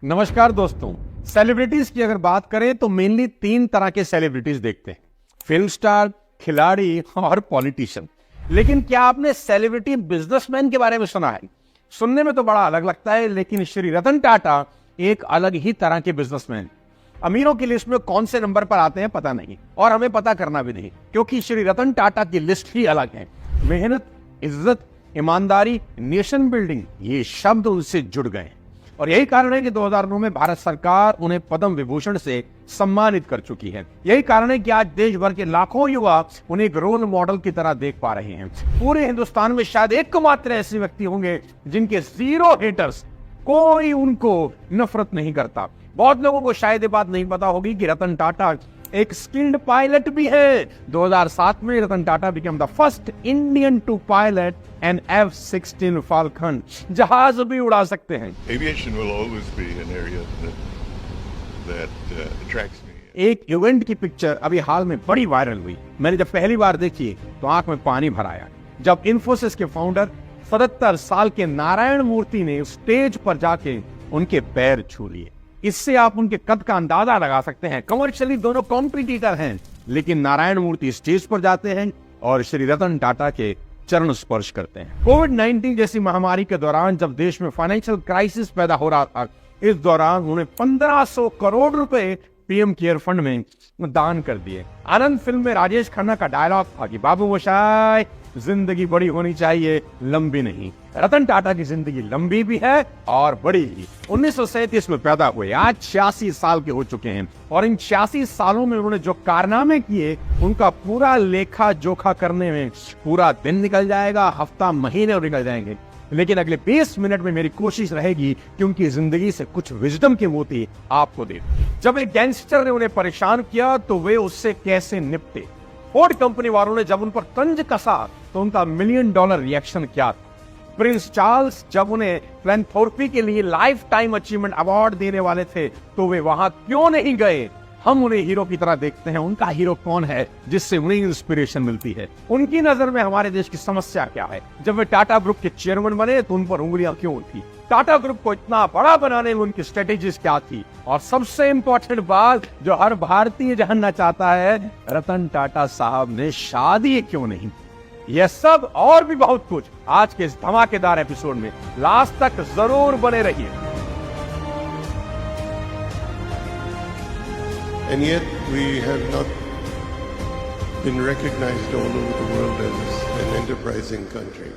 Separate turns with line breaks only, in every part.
नमस्कार दोस्तों। सेलिब्रिटीज की अगर बात करें तो मेनली 3 तरह के सेलिब्रिटीज देखते हैं, फिल्म स्टार, खिलाड़ी और पॉलिटिशियन। लेकिन क्या आपने सेलिब्रिटी बिजनेसमैन के बारे में सुना है? सुनने में तो बड़ा अलग लगता है, लेकिन श्री रतन टाटा एक अलग ही तरह के बिजनेसमैन। अमीरों की लिस्ट में कौन से नंबर पर आते हैं पता नहीं, और हमें पता करना भी नहीं, क्योंकि श्री रतन टाटा की लिस्ट ही अलग है। मेहनत, इज्जत, ईमानदारी, नेशन बिल्डिंग, ये शब्द उनसे जुड़ गए। और यही कारण है कि 2009 में भारत सरकार उन्हें पद्म विभूषण से सम्मानित कर चुकी है। यही कारण है कि आज देश भर के लाखों युवा उन्हें एक रोल मॉडल की तरह देख पा रहे हैं। पूरे हिंदुस्तान में शायद एकमात्र ऐसे व्यक्ति होंगे जिनके 0 हेटर्स, कोई उनको नफरत नहीं करता। बहुत लोगों को शायद ये बात नहीं पता होगी कि रतन टाटा एक स्किल्ड पायलट भी है। 2007 में Ratan Tata became the first Indian to pilot an F-16 Falcon. जहाज भी उड़ा सकते हैं।
Aviation will always be an area that attracts me.
एक इवेंट की पिक्चर अभी हाल में बड़ी वायरल हुई। मैंने जब पहली बार देखी तो आंख में पानी भर आया, जब इन्फोसिस के फाउंडर 77 साल के नारायण मूर्ति ने स्टेज पर जाके उनके पैर छू लिए। इससे आप उनके कद का अंदाजा लगा सकते हैं। कमर्शियली दोनों कॉम्पिटिटर हैं, लेकिन नारायण मूर्ति स्टेज पर जाते हैं और श्री रतन टाटा के चरण स्पर्श करते हैं। कोविड-19 जैसी महामारी के दौरान जब देश में फाइनेंशियल क्राइसिस पैदा हो रहा था, इस दौरान उन्होंने 1500 करोड़ रुपए पीएम केयर फंड में दान कर दिए। आनंद फिल्म में राजेश खन्ना का डायलॉग था कि बाबू मोशाय, जिंदगी बड़ी होनी चाहिए, लंबी नहीं। रतन टाटा की जिंदगी लंबी भी है और बड़ी भी। 1937 में पैदा हुए, आज 86 साल के हो चुके हैं, और इन 86 सालों में उन्होंने जो कारनामे किए उनका पूरा लेखा जोखा करने में पूरा दिन निकल जाएगा, हफ्ता, महीने और निकल जाएंगे। लेकिन अगले 20 मिनट में मेरी कोशिश रहेगी कि उनकी जिंदगी से कुछ विजडम के मोती आपको दे। जब एक गैंगस्टर ने उन्हें परेशान किया तो वे उससे कैसे निपटे? फोर्ड कंपनी वालों ने जब उन पर तंज कसा तो उनका $1 मिलियन रिएक्शन क्या था? प्रिंस चार्ल्स जब उन्हें फिलैंथ्रोपी के लिए लाइफ टाइम अचीवमेंट अवार्ड देने वाले थे तो वे वहां क्यों नहीं गए? हम उन्हें हीरो की तरह देखते हैं। उनका हीरो कौन है जिससे उन्हें इंस्पिरेशन मिलती है? उनकी नजर में हमारे देश की समस्या क्या है? जब वे टाटा ग्रुप के चेयरमैन बने तो उन पर उंगलियां क्यों उठी? टाटा ग्रुप को इतना बड़ा बनाने में उनकी स्ट्रेटेजीज क्या थी? और सबसे इंपॉर्टेंट बात जो हर भारतीय जानना चाहता है, रतन टाटा साहब ने शादी क्यों नहीं? यह सब और भी बहुत कुछ आज के इस धमाकेदार एपिसोड में। लास्ट तक जरूर बने रहिए।
And yet we have not been recognized all over the world as an enterprising country.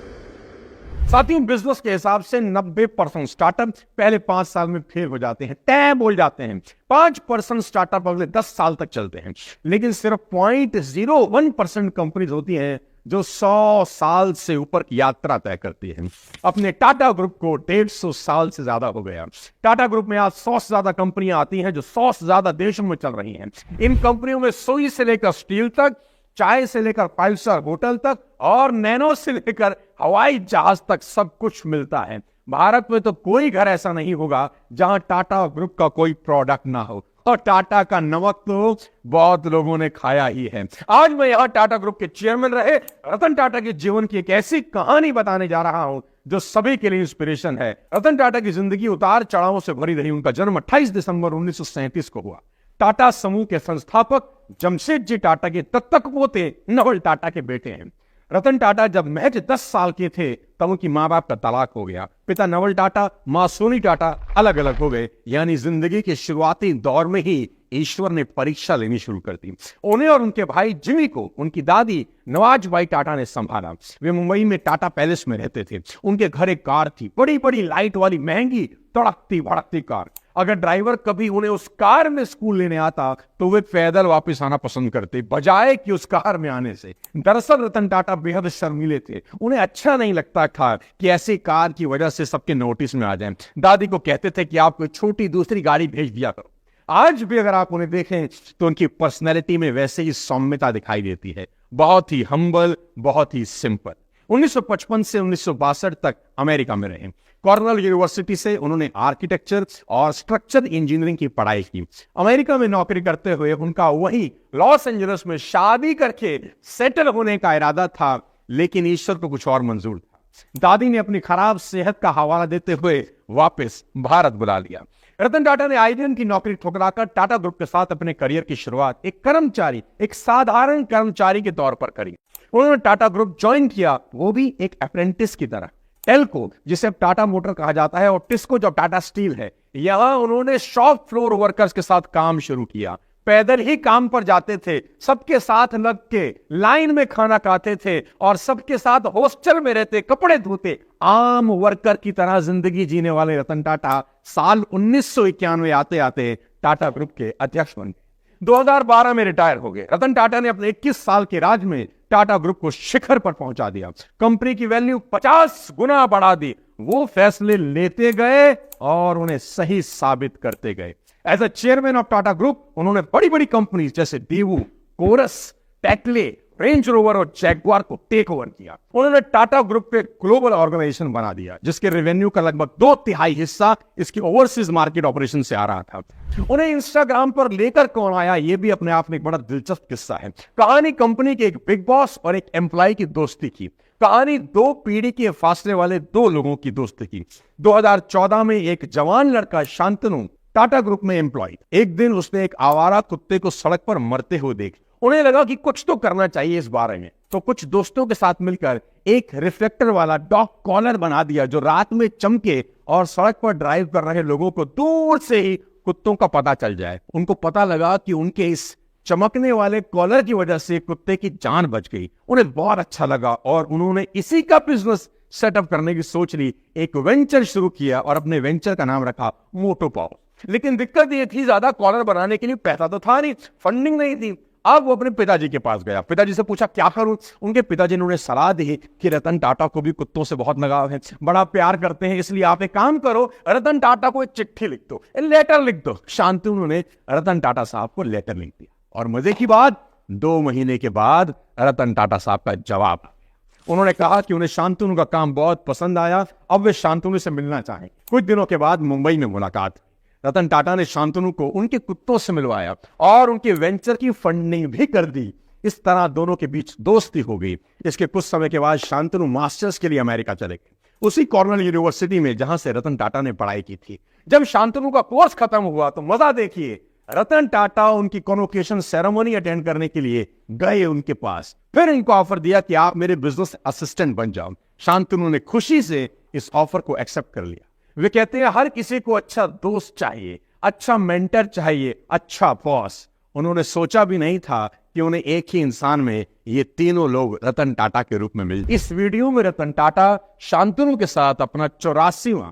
साथियों, बिजनेस के हिसाब से 90% स्टार्टअप पहले 5 साल में फेल हो जाते हैं, तय बोल जाते हैं। 5% स्टार्टअप अगले 10 साल तक चलते हैं, लेकिन सिर्फ 0.01% कंपनीज होती हैं जो 100 साल से ऊपर की यात्रा तय करती है। अपने टाटा ग्रुप को 150 साल से ज्यादा हो गया। टाटा ग्रुप में आज 100 से ज्यादा कंपनियां आती हैं जो 100 से ज्यादा देशों में चल रही हैं। इन कंपनियों में सुई से लेकर स्टील तक, चाय से लेकर 5 स्टार होटल तक और नैनो से लेकर हवाई जहाज तक सब कुछ मिलता है। भारत में तो कोई घर ऐसा नहीं होगा जहां टाटा ग्रुप का कोई प्रोडक्ट ना हो, और टाटा का नमक तो बहुत लोगों ने खाया ही है। आज मैं यहां टाटा ग्रुप के चेयरमैन रहे रतन टाटा के जीवन की एक ऐसी कहानी बताने जा रहा हूं जो सभी के लिए इंस्पिरेशन है। रतन टाटा की जिंदगी उतार चढ़ावों से भरी रही। उनका जन्म 28 दिसंबर 1937 को हुआ। टाटा समूह के संस्थापक जमशेद जी टाटा के तत्तक पोते नवल टाटा के बेटे हैं। रतन टाटा जब महज 10 साल के थे तब उनकी माँ बाप का तलाक हो गया। पिता नवल टाटा, माँ सोनी टाटा अलग अलग हो गए। यानी जिंदगी के शुरुआती दौर में ही ईश्वर ने परीक्षा लेनी शुरू कर दी। उन्हें और उनके भाई जिमी को उनकी दादी नवाजबाई टाटा ने संभाला। वे मुंबई में टाटा पैलेस में रहते थे। उनके घर एक कार थी, बड़ी बड़ी लाइट वाली, महंगी, तड़कती भड़कती कार। अगर ड्राइवर कभी उन्हें उस कार में स्कूल लेने आता तो वे पैदल वापस आना पसंद करते, बजाय कि उस कार में आने से। दरअसल रतन टाटा बेहद शर्मीले थे। उन्हें अच्छा नहीं लगता था कि ऐसी कार की वजह से सबके नोटिस में आ जाएं। दादी को कहते थे कि आप कोई छोटी दूसरी गाड़ी भेज दिया करो। आज भी अगर आप उन्हें देखें तो उनकी पर्सनैलिटी में वैसे ही सौम्यता दिखाई देती है। बहुत ही हम्बल, बहुत ही सिंपल। 1955 से 1962 तक अमेरिका में रहे। कॉर्नेल यूनिवर्सिटी से उन्होंने आर्किटेक्चर और स्ट्रक्चर इंजीनियरिंग की पढ़ाई की। अमेरिका में नौकरी करते हुए उनका वही लॉस एंजलिस में शादी करके सेटल होने का इरादा था, लेकिन ईश्वर को कुछ और मंजूर था। दादी ने अपनी खराब सेहत का हवाला देते हुए वापस भारत बुला लिया। रतन टाटा ने आईबीएम की नौकरी ठुकराकर टाटा ग्रुप के साथ अपने करियर की शुरुआत एक साधारण कर्मचारी के तौर पर करी। उन्होंने टाटा ग्रुप ज्वाइन किया, वो भी एक अप्रेंटिस की तरह। टेल्को, जिसे अब टाटा मोटर कहा जाता है, और टिस्को जो टाटा स्टील है, यहां उन्होंने शॉप फ्लोर वर्कर्स के साथ काम शुरू किया। पैदल ही काम पर जाते थे, सबके साथ लग के लाइन में खाना खाते थे और सबके साथ हॉस्टल में रहते, कपड़े धोते। आम वर्कर की तरह जिंदगी जीने वाले रतन टाटा साल 1991 आते आते टाटा ग्रुप के अध्यक्ष बन गए। 2012 में रिटायर हो गए। रतन टाटा ने अपने 21 साल के राज में टाटा ग्रुप को शिखर पर पहुंचा दिया। कंपनी की वैल्यू 50 गुना बढ़ा दी। वो फैसले लेते गए और उन्हें सही साबित करते गए। As a chairman of Tata group उन्होंने बड़ी बड़ी कंपनी जैसे Daewoo, Corus, Tetley, Range Rover और जैगुआर को टेक ओवर किया। उन्होंने टाटा ग्रुप पे ग्लोबल ऑर्गेनाइजेशन बना दिया, जिसके रेवेन्यू का लगभग 2/3 हिस्सा इसकी ओवरसीज मार्केट ऑपरेशन से आ रहा था। उन्हें इंस्टाग्राम पर लेकर कौन आया, यह भी अपने आप में एक बड़ा दिलचस्प किस्सा है। कहानी कंपनी के एक बिग बॉस और एक एम्प्लॉय की दोस्ती की। कहानी 2 पीढ़ी के फासले वाले 2 लोगों की दोस्ती की। 2014 में एक जवान लड़का शांतनु टाटा ग्रुप में एम्प्लॉय। एक दिन उसने एक आवारा कुत्ते को सड़क पर मरते हुए देखा। उन्हें लगा कि कुछ तो करना चाहिए इस बारे में, तो कुछ दोस्तों के साथ मिलकर एक रिफ्लेक्टर वाला डॉग कॉलर बना दिया जो रात में चमके और सड़क पर ड्राइव कर रहे लोगों को दूर से ही कुत्तों का पता चल जाए। उनको पता लगा कि उनके इस चमकने वाले कॉलर की वजह से कुत्ते की जान बच गई। उन्हें बहुत अच्छा लगा और उन्होंने इसी का बिजनेस सेटअप करने की सोच ली। एक वेंचर शुरू किया और अपने वेंचर का नाम रखा मोटोपाव। लेकिन दिक्कत ये थी, ज्यादा कॉलर बनाने के लिए पैसा तो था नहीं, फंडिंग नहीं थी। अब वो अपने पिताजी के पास गया। पिताजी से पूछा क्या करूं। उनके पिताजी ने उन्हें सलाह दी कि रतन टाटा को भी कुत्तों से बहुत लगाव है, बड़ा प्यार करते हैं, इसलिए आप एक काम करो, रतन टाटा को एक चिट्ठी लिख दो, लेटर लिख दो। शांतनु ने रतन टाटा साहब को लेटर लिख दिया और मजे की बात, 2 महीने के बाद रतन टाटा साहब का जवाब आ गया। उन्होंने कहा कि उन्हें शांतनु का काम बहुत पसंद आया, अब वे शांतनु से मिलना चाहें। कुछ दिनों के बाद मुंबई में मुलाकात। रतन टाटा ने शांतनु को उनके कुत्तों से मिलवाया और उनके वेंचर की फंडिंग भी कर दी। इस तरह दोनों के बीच दोस्ती हो गई। इसके कुछ समय के बाद शांतनु मास्टर्स के लिए अमेरिका चले गए, उसी कॉर्नेल यूनिवर्सिटी में जहां से रतन टाटा ने पढ़ाई की थी। जब शांतनु का कोर्स खत्म हुआ तो मजा देखिए, रतन टाटा उनकी कॉन्वोकेशन सेरेमनी अटेंड करने के लिए गए उनके पास। फिर इनको ऑफर दिया कि आप मेरे बिजनेस असिस्टेंट बन जाओ। शांतनु ने खुशी से इस ऑफर को एक्सेप्ट कर लिया। वे कहते हैं हर किसी को अच्छा दोस्त चाहिए, अच्छा मेंटर चाहिए, अच्छा बॉस। उन्होंने सोचा भी नहीं था कि उन्हें एक ही इंसान में ये तीनों लोग रतन टाटा के रूप में मिल। इस वीडियो में रतन टाटा शांतनु के साथ अपना 84वां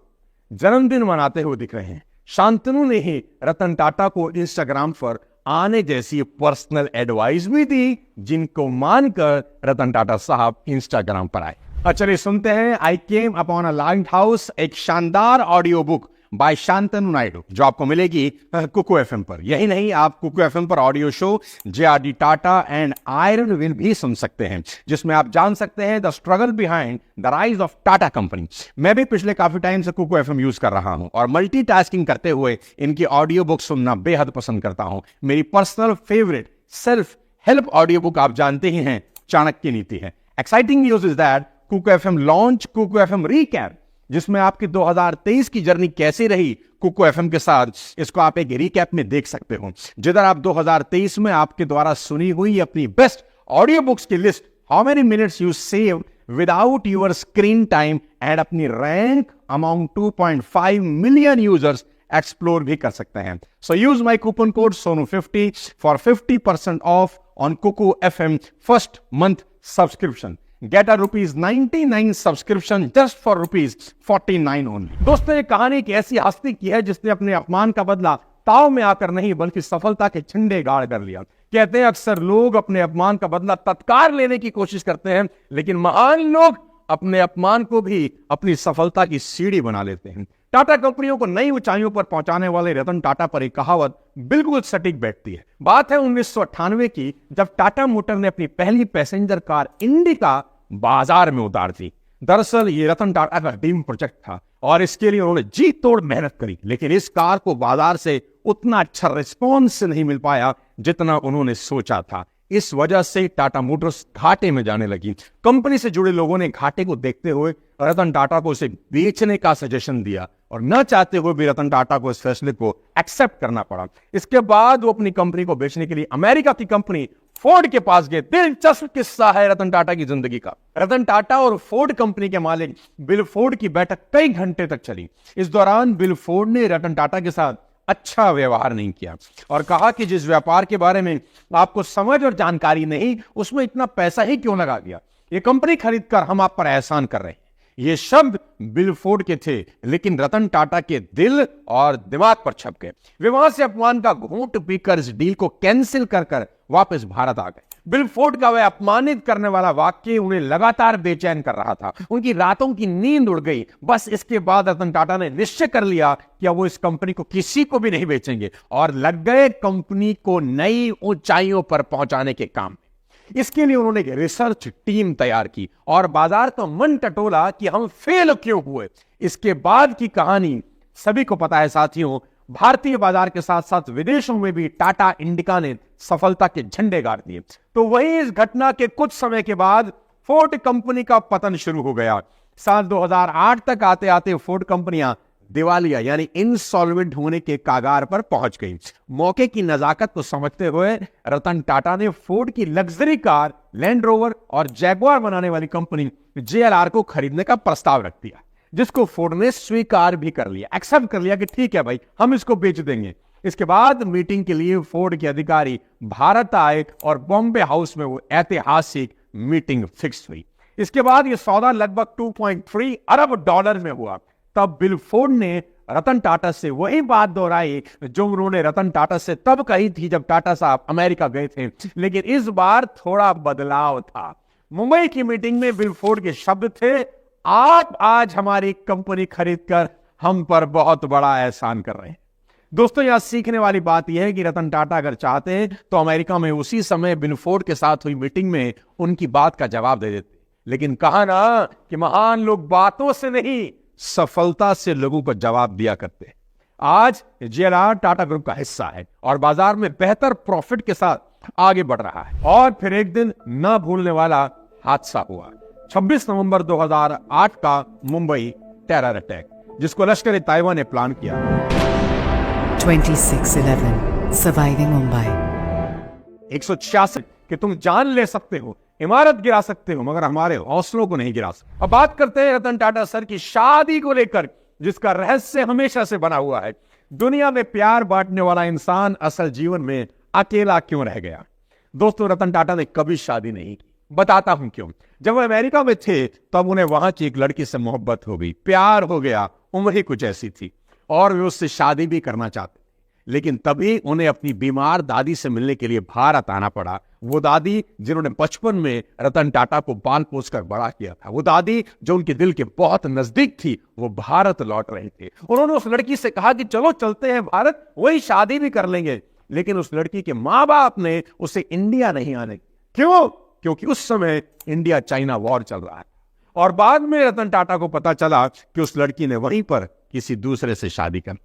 जन्मदिन मनाते हुए दिख रहे हैं। शांतनु ने ही रतन टाटा को इंस्टाग्राम पर आने जैसी पर्सनल एडवाइस भी दी, जिनको मानकर रतन टाटा साहब इंस्टाग्राम पर आए। चलिए सुनते हैं I came upon a lighthouse, एक शानदार audio book by Shantanu Naidu, जो आपको मिलेगी कुकू एफएम पर। यही नहीं, आप कुकू एफएम पर audio show JRD Tata and iron will भी सुन सकते हैं, जिसमें आप जान सकते हैं the struggle behind the rise of Tata company. मैं भी पिछले काफी टाइम से कुकू एफएम यूज कर रहा हूं और मल्टीटास्किंग करते हुए इनकी ऑडियो बुक सुनना बेहद पसंद करता हूं। मेरी personal favourite self help audio book आप जानते ही हैं, चाणक्य नीति है। Exciting news is that Kuku FM launch Kuku FM recap, जिसमें आपकी 2023 की जर्नी कैसी रही कुकू एफएम के साथ, इसको आप एक रीकैप में देख सकते हो, जिधर आप 2023 में आपके द्वारा सुनी हुई अपनी बेस्ट ऑडियो बुक्स की list, how many minutes you save without your screen time, and अपनी rank among 2.5 million users explore भी कर सकते हैं। So use my coupon code SONU50 for 50% off on Kuku FM first month subscription. Get a ₹99 subscription just for ₹49 only। दोस्तों, ये कहानी एक ऐसी हस्ती की है जिसने अपने अपमान का बदला ताव में आकर नहीं, बल्कि सफलता के झंडे गाड़ कर लिया। कहते हैं अक्सर लोग अपने अपमान का बदला तत्काल लेने की कोशिश करते हैं, लेकिन महान लोग अपने अपमान को भी अपनी सफलता की सीढ़ी बना लेते हैं। टाटा कंपनियों को नई ऊंचाइयों पर पहुंचाने वाले रतन टाटा पर एक कहावत बिल्कुल सटीक बैठती है। बात है 1998 की, जब टाटा मोटर ने अपनी पहली पैसेंजर कार इंडिका बाजार में उतार दी। दरअसल ये रतन टाटा का ड्रीम प्रोजेक्ट था और इसके लिए उन्होंने जी तोड़ मेहनत करी, लेकिन इस कार को बाजार से उतना अच्छा रिस्पॉन्स नहीं मिल पाया जितना उन्होंने सोचा था। इस वजह से टाटा मोटर्स घाटे में जाने लगी। कंपनी से जुड़े लोगों ने घाटे को देखते हुए रतन टाटा को उसे बेचने का सजेशन दिया। और न चाहते हुए भी रतन टाटा को इस फैसले को एक्सेप्ट करना पड़ा। इसके बाद वो अपनी कंपनी को बेचने के लिए अमेरिका की कंपनी फोर्ड के पास गए। दिलचस्प किस्सा है रतन टाटा की जिंदगी का। रतन टाटा और फोर्ड कंपनी के मालिक बिल फोर्ड की बैठक कई घंटे तक चली। इस दौरान बिल फोर्ड ने रतन टाटा के साथ अच्छा व्यवहार नहीं किया और कहा कि जिस व्यापार के बारे में आपको समझ और जानकारी नहीं, उसमें इतना पैसा ही क्यों लगा दिया? ये कंपनी खरीदकर हम आप पर एहसान कर रहे हैं। ये शब्द बिल फोर्ड के थे, लेकिन रतन टाटा के दिल और दिमाग पर छप गए। वे वहां से अपमान का घूंट पीकर इस डील को कैंसिल कर वापस भारत आ गए। बिल फोर्ड का वह अपमानित करने वाला वाक्य उन्हें लगातार बेचैन कर रहा था। उनकी रातों की नींद उड़ गई। बस इसके बाद रतन टाटा ने निश्चय कर लिया कि अब वो इस कंपनी को किसी को भी नहीं बेचेंगे और लग गए कंपनी को नई ऊंचाइयों पर पहुंचाने के काम। इसके लिए उन्होंने एक रिसर्च टीम तैयार की और बाजार का मन टटोला कि हम फेल क्यों हुए। इसके बाद की कहानी सभी को पता है साथियों। भारतीय बाजार के साथ साथ विदेशों में भी टाटा इंडिका ने सफलता के झंडे गाड़ दिए। तो वहीं इस घटना के कुछ समय के बाद फोर्ड कंपनी का पतन शुरू हो गया। साल 2008 तक आते आते फोर्ड कंपनियां दिवालिया यानी इंसॉल्वेंट होने के कागार पर पहुंच गई। मौके की नजाकत को समझते हुए रतन टाटा ने फोर्ड की लग्जरी कार लैंड रोवर और जैगुआर बनाने वाली कंपनी JLR को खरीदने का प्रस्ताव रख दिया, जिसको फोर्ड ने स्वीकार भी कर लिया, एक्सेप्ट कर लिया कि ठीक है भाई, हम इसको बेच देंगे। इसके बाद मीटिंग के लिए फोर्ड के अधिकारी भारत आए और बॉम्बे हाउस में वो ऐतिहासिक मीटिंग फिक्स हुई। इसके बाद यह सौदा लगभग 2.3 अरब डॉलर में हुआ। तब बिल फोर्ड ने रतन टाटा से वही बात दोहराई जो उन्होंने रतन टाटा से तब कही थी जब टाटा साहब अमेरिका गए थे, लेकिन इस बार थोड़ा बदलाव था। मुंबई की मीटिंग में बिल फोर्ड के शब्द थे, आप आज हमारी कंपनी खरीदकर हम पर बहुत बड़ा एहसान कर रहे हैं। दोस्तों, यहां सीखने वाली बात यह है कि रतन टाटा अगर चाहते हैं तो अमेरिका में उसी समय बिल फोर्ड के साथ हुई मीटिंग में उनकी बात का जवाब दे देते, लेकिन कहा ना कि महान लोग बातों से नहीं सफलता से लोगों को जवाब दिया करते हैं। आज JLR टाटा ग्रुप का हिस्सा है और बाजार में बेहतर प्रॉफिट के साथ आगे बढ़ रहा है। और फिर एक दिन न भूलने वाला हादसा हुआ, 26 नवंबर 2008 का मुंबई टेरर अटैक, जिसको लश्कर ताइवान ने प्लान किया।
26/11 सर्वाइविंग मुंबई।
186 कि तुम जान ले सकते हो, इमारत गिरा सकते हो, मगर हमारे हौसलों को नहीं गिरा सकते। अब बात करते हैं रतन टाटा सर की शादी को लेकर, जिसका रहस्य हमेशा से बना हुआ है। दुनिया में प्यार बांटने वाला इंसान असल जीवन में अकेला क्यों रह गया? दोस्तों, रतन टाटा ने कभी शादी नहीं की। बताता हूं क्यों। जब वो अमेरिका में थे तब उन्हें वहां की एक लड़की से मोहब्बत हो गई, प्यार हो गया, उम्र ही कुछ ऐसी थी और वे उससे शादी भी करना चाहते थे। लेकिन तभी उन्हें अपनी बीमार दादी से मिलने के लिए भारत आना पड़ा। वो दादी जिन्होंने बचपन में रतन टाटा को पाल पोस कर बड़ा किया था, वो दादी जो उनके दिल के बहुत नजदीक थी, वो भारत लौट रहे थे। उन्होंने उस लड़की से कहा कि चलो चलते हैं भारत, वही शादी भी कर लेंगे। लेकिन उस लड़की के माँ बाप ने उसे इंडिया नहीं आने। क्यों? क्योंकि उस समय इंडिया चाइना वॉर चल रहा है। और बाद में रतन टाटा को पता चला कि उस लड़की ने वहीं पर किसी दूसरे से शादी कर।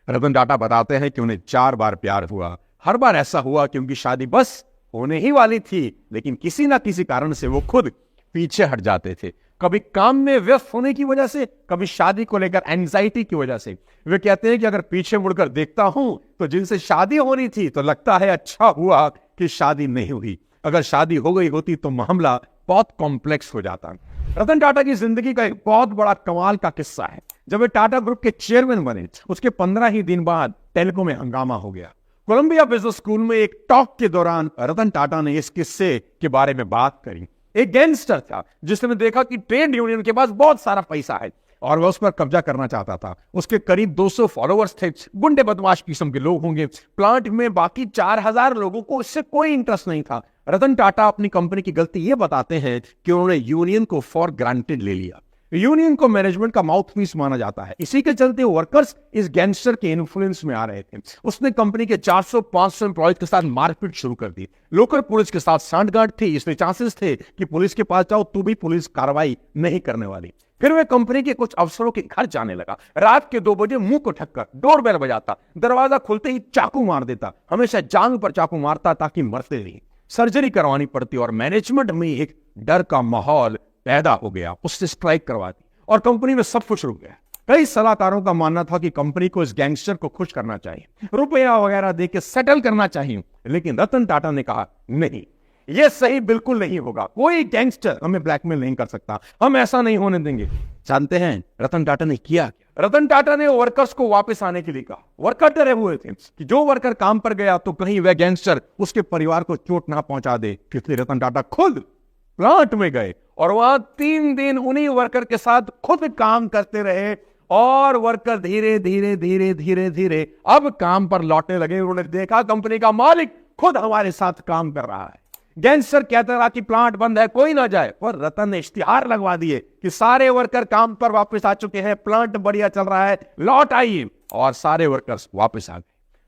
रतन टाटा बताते हैं कि उन्हें 4 बार प्यार हुआ। हर बार ऐसा हुआ कि उनकी शादी बस होने ही वाली थी, लेकिन किसी ना किसी कारण से वो खुद पीछे हट जाते थे। कभी काम में व्यस्त होने की वजह से, कभी शादी को लेकर एंजाइटी की वजह से। वे कहते हैं कि अगर पीछे मुड़कर देखता हूं तो जिनसे शादी होनी थी तो लगता है अच्छा हुआ कि शादी नहीं हुई। अगर शादी हो गई होती तो मामला बहुत कॉम्प्लेक्स हो जाता। रतन टाटा की जिंदगी का एक बहुत बड़ा कमाल का किस्सा है। जब वे टाटा ग्रुप के चेयरमैन बने, उसके 15 ही दिन बाद टेल्को में हंगामा हो गया। कोलंबिया बिजनेस स्कूल में एक टॉक के दौरान रतन टाटा ने इस किस्से के बारे में बात करी। एक गैंगस्टर था जिसने देखा कि ट्रेड यूनियन के पास बहुत सारा पैसा है और वह उस पर कब्जा करना चाहता था। उसके करीब 200 फॉलोअर्स थे, गुंडे बदमाश किस्म के लोग होंगे। प्लांट में बाकी 4000 लोगों को इससे कोई इंटरेस्ट नहीं था। रतन टाटा अपनी कंपनी की गलती यह बताते हैं कि उन्होंने यूनियन को फॉर ग्रांटेड ले लिया। यूनियन को मैनेजमेंट का माउथपीस माना जाता है, इसी के चलते वर्कर्स इस गैंगस्टर के इन्फ्लुएंस में आ रहे थे। उसने कंपनी के 400-500 एम्प्लॉयज के साथ मारपीट शुरू कर दी। लोकल पुलिस के साथ सांठगांठ थी, इसलिए चांसेस थे कि पुलिस के पास जाओ तो भी पुलिस कार्रवाई नहीं करने वाली। फिर वे कंपनी के कुछ अफसरों के घर जाने लगा। रात के 2 बजे मुंह को ठक्कर डोरबेल बजाता, दरवाजा खुलते ही चाकू मार देता। हमेशा जांग पर चाकू मारता ताकि मरते नहीं। सर्जरी करवानी पड़ती और मैनेजमेंट में एक डर का माहौल पैदा हो गया। उससे स्ट्राइक करवा दी और कंपनी में सब कुछ रुक गया। कई सलाहकारों का मानना था कि कंपनी को इस गैंगस्टर को खुश करना चाहिए, रुपया वगैरह देके सेटल करना चाहिए, लेकिन रतन टाटा ने कहा नहीं, यह सही बिल्कुल नहीं होगा, कोई गैंगस्टर हमें ब्लैकमेल नहीं कर सकता, हम ऐसा नहीं होने देंगे। जानते हैं रतन टाटा ने किया क्या? रतन टाटा ने वर्कर्स को वापस आने के लिए कहा। वर्कर डरे हुए थे कि जो वर्कर काम पर गया तो कहीं वह गैंगस्टर उसके परिवार को चोट ना पहुंचा दे, इसलिए रतन टाटा खुद प्लांट में गए और वहां 3 दिन उन्हीं वर्कर के साथ खुद काम करते रहे और वर्कर धीरे धीरे धीरे धीरे धीरे अब काम पर लौटने लगे। उन्होंने देखा कंपनी का मालिक खुद हमारे साथ काम कर रहा है। गैंगस्टर कहता रहा कि प्लांट बंद है, कोई ना जाए, पर रतन ने इश्तिहार लगवा दिए कि सारे वर्कर काम पर वापस आ चुके हैं, प्लांट बढ़िया चल रहा है, लौट आइए। और सारे वर्कर्स वापस आ गए।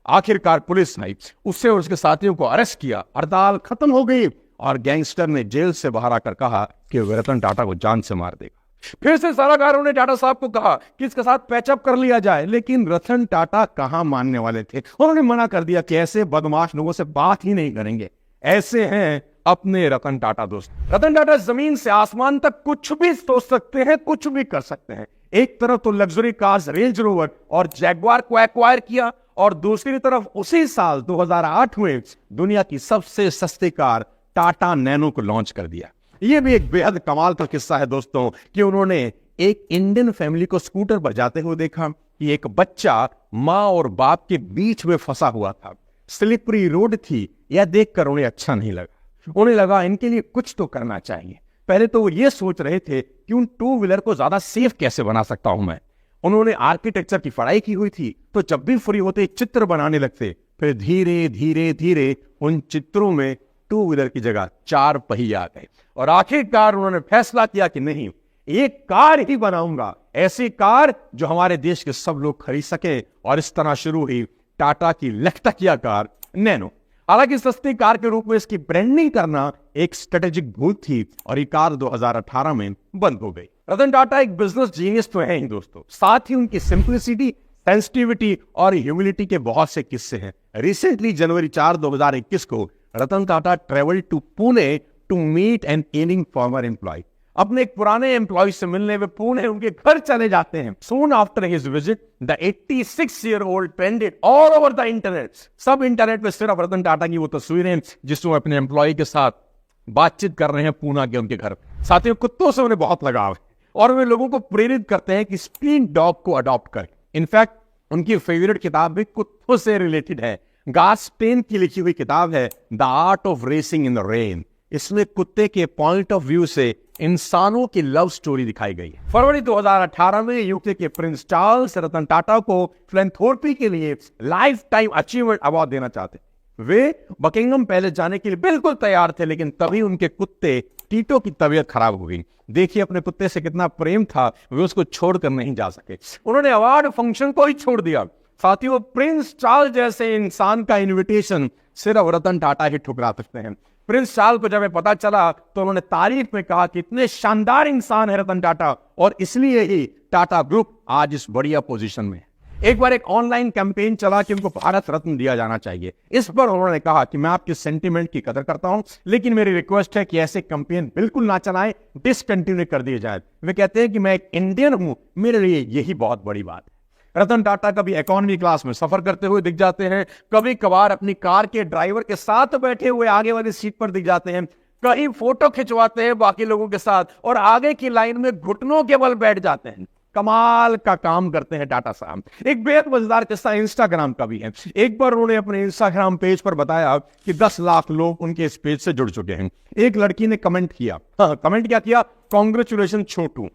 आखिरकार पुलिस आई, उससे और उसके साथियों को अरेस्ट किया, हड़ताल खत्म हो गई और गैंगस्टर ने जेल से बाहर आकर कहा कि वह रतन टाटा को जान से मार देगा। फिर से सलाहकारों ने टाटा साहब को कहा कि इसके साथ पैचअप कर लिया जाए, लेकिन रतन टाटा कहां मानने वाले थे। उन्होंने मना कर दिया कि ऐसे बदमाश लोगों से बात ही नहीं करेंगे। ऐसे हैं अपने रतन टाटा दोस्त। रतन टाटा जमीन से आसमान तक कुछ भी सोच सकते हैं, कुछ भी कर सकते हैं। एक तरफ तो लग्जरी कार्स रेंज रोवर और जैगवार को एक्वायर किया और दूसरी तरफ उसी साल 2008 में दुनिया की सबसे सस्ती कार टाटा नैनो को लॉन्च कर दिया। यह भी एक बेहद कमाल का किस्सा है दोस्तों कि उन्होंने एक इंडियन फैमिली को स्कूटर पर जाते हुए देखा कि एक बच्चा मां और बाप के बीच में फंसा हुआ था। स्लिपरी रोड थी। यह देखकर उन्हें अच्छा नहीं लगा। उन्हें लगा इनके लिए कुछ तो करना चाहिए। पहले तो वो ये सोच रहे थे कि उन 2 व्हीलर को ज्यादा सेफ कैसे बना सकता हूं मैं। उन्होंने आर्किटेक्चर की पढ़ाई की हुई थी, तो जब भी फ्री होते चित्र बनाने लगते। फिर धीरे धीरे धीरे उन चित्रों में 2 व्हीलर की जगह 4 पहिए आ गए और आखिरकार उन्होंने फैसला किया कि नहीं, एक कार ही बनाऊंगा, ऐसी कार जो हमारे देश के सब लोग खरीद सके। और इस तरह शुरू हुई टाटा की लखटकिया कार नैनो। हालांकि सस्ती कार के रूप में इसकी ब्रांडिंग करना एक स्ट्रेटेजिक भूल थी और ये कार 2018 में बंद हो गई। रतन टाटा एक बिजनेस जीनियस तो है ही दोस्तों, साथ ही उनकी सिंप्लिसिटी, सेंसिटिविटी और ह्यूमिलिटी के बहुत से किस्से हैं। रिसेंटली जनवरी 4, 2021 को Ratan Tata travel to Pune to meet an ailing former employee. अपने एक पुराने एम्प्लॉय से मिलने वे पुणे उनके घर चले जाते हैं। Soon after his visit the 86-year-old trended all over the internet. सब इंटरनेट पे सिर्फ रतन टाटा की वो तस्वीरें जिसमें अपने एम्प्लॉय के साथ बातचीत कर रहे हैं पूना के उनके घर। साथियों, कुत्तों से उन्हें बहुत लगाव है और वे लोगों को प्रेरित करते हैं कि स्ट्रीट डॉग को अडॉप्ट करें। इनफैक्ट उनकी फेवरेट किताब भी कुत्तों से रिलेटेड है। गास पेन की लिखी हुई किताब है the art of racing in the rain. इसमें कुत्ते के पॉइंट ऑफ व्यू से इंसानों की लव स्टोरी दिखाई गई है। फरवरी 2018 में यूके के प्रिंस चार्ल्स रतन टाटा को फिलैंथ्रोपी के लिए लाइफ टाइम अचीवमेंट अवार्ड देना चाहते। वे बकिंगम पैलेस जाने के लिए बिल्कुल तैयार थे, लेकिन तभी उनके कुत्ते टीटो की तबीयत खराब हो गई। देखिए अपने कुत्ते से कितना प्रेम था, वे उसको छोड़कर नहीं जा सके। उन्होंने अवार्ड फंक्शन को ही छोड़ दिया। साथियों, प्रिंस चार्ल्स जैसे इंसान का इनविटेशन सिर्फ रतन टाटा ही ठुकरा सकते हैं। प्रिंस चार्ल्स को जब पता चला तो उन्होंने तारीफ में कहा कि इतने शानदार इंसान है रतन टाटा और इसलिए ही टाटा ग्रुप आज इस बढ़िया पोजीशन में है। एक बार एक ऑनलाइन कैंपेन चला कि उनको भारत रत्न दिया जाना चाहिए। इस पर उन्होंने कहा कि मैं आपके सेंटीमेंट की कदर करता हूं, लेकिन मेरी रिक्वेस्ट है कि ऐसे कैंपेन बिल्कुल ना चलाएं, डिसकंटिन्यू कर दिए जाए। वे कहते हैं कि मैं एक इंडियन हूं, मेरे लिए यही बहुत बड़ी बात है। रतन टाटा कभी इकोनॉमी क्लास में सफर करते हुए दिख जाते हैं, कभी कभार अपनी कार के ड्राइवर के साथ बैठे हुए आगे वाली सीट पर दिख जाते हैं, कहीं फोटो खिंचवाते हैं बाकी लोगों के साथ और आगे की लाइन में घुटनों के बल बैठ जाते हैं। कमाल का काम करते हैं टाटा साहब। एक बेहद मजेदार किस्सा इंस्टाग्राम का भी है। एक बार उन्होंने अपने इंस्टाग्राम पेज पर बताया कि 10 लाख लोग उनके इस पेज से जुड़ चुके हैं। एक लड़की ने कमेंट किया, कमेंट क्या किया, कांग्रेचुलेशन छोटू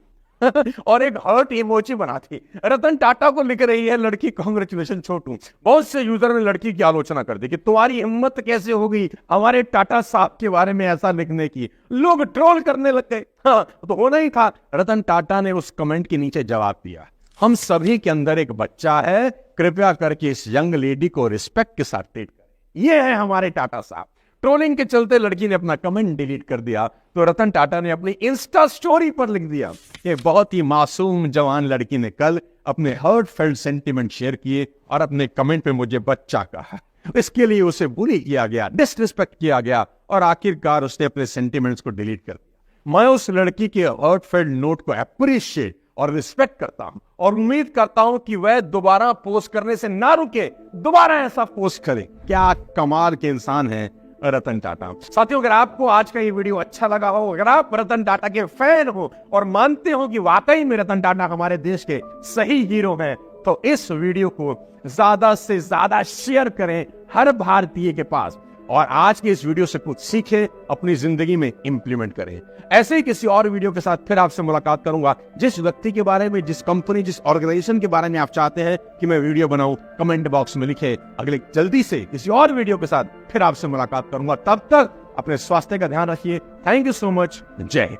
और एक हार्ट इमोजी बना थी। रतन टाटा को लिख रही है लड़की कांग्रेचुलेशन छोटू। बहुत से यूजर ने लड़की की आलोचना कर दी कि तुम्हारी हिम्मत कैसे हो गई हमारे टाटा साहब के बारे में ऐसा लिखने की। लोग ट्रोल करने लग गए। तो होना ही था। रतन टाटा ने उस कमेंट के नीचे जवाब दिया, हम सभी के अंदर एक बच्चा है, कृपया करके इस यंग लेडी को रिस्पेक्ट के साथ ट्रीट करें। ये है हमारे टाटा साहब। ट्रोलिंग के चलते लड़की ने अपना कमेंट डिलीट कर दिया तो रतन टाटा ने अपनी इंस्टा स्टोरी पर लिख दिया कि बहुत ही मासूम जवान लड़की ने कल अपने हार्टफेल्ट सेंटीमेंट शेयर किए और अपने कमेंट पे मुझे बच्चा कहा। इसके लिए उसे बुली किया गया, डिसरिस्पेक्ट किया गया और आखिरकार उसने अपने सेंटीमेंट्स को डिलीट कर दिया। मैं उस लड़की के हार्टफेल्ट नोट को अप्रिशिएट और रिस्पेक्ट करता हूं और उम्मीद करता हूं कि वह दोबारा पोस्ट करने से ना रुके, दोबारा ऐसा पोस्ट करे। क्या कमाल के इंसान हैं रतन टाटा। साथियों, अगर आपको आज का ये वीडियो अच्छा लगा हो, अगर आप रतन टाटा के फैन हो और मानते हो कि वाकई में रतन टाटा हमारे देश के सही हीरो हैं, तो इस वीडियो को ज्यादा से ज्यादा शेयर करें हर भारतीय के पास, और आज के इस वीडियो से कुछ सीखें, अपनी जिंदगी में इंप्लीमेंट करें। ऐसे ही किसी और वीडियो के साथ फिर आपसे मुलाकात करूंगा। जिस व्यक्ति के बारे में, जिस कंपनी, जिस ऑर्गेनाइजेशन के बारे में आप चाहते हैं कि मैं वीडियो बनाऊं, कमेंट बॉक्स में लिखें। अगले जल्दी से किसी और वीडियो के साथ फिर आपसे मुलाकात करूंगा। तब तक अपने स्वास्थ्य का ध्यान रखिए। Thank you so much. जय हिंद।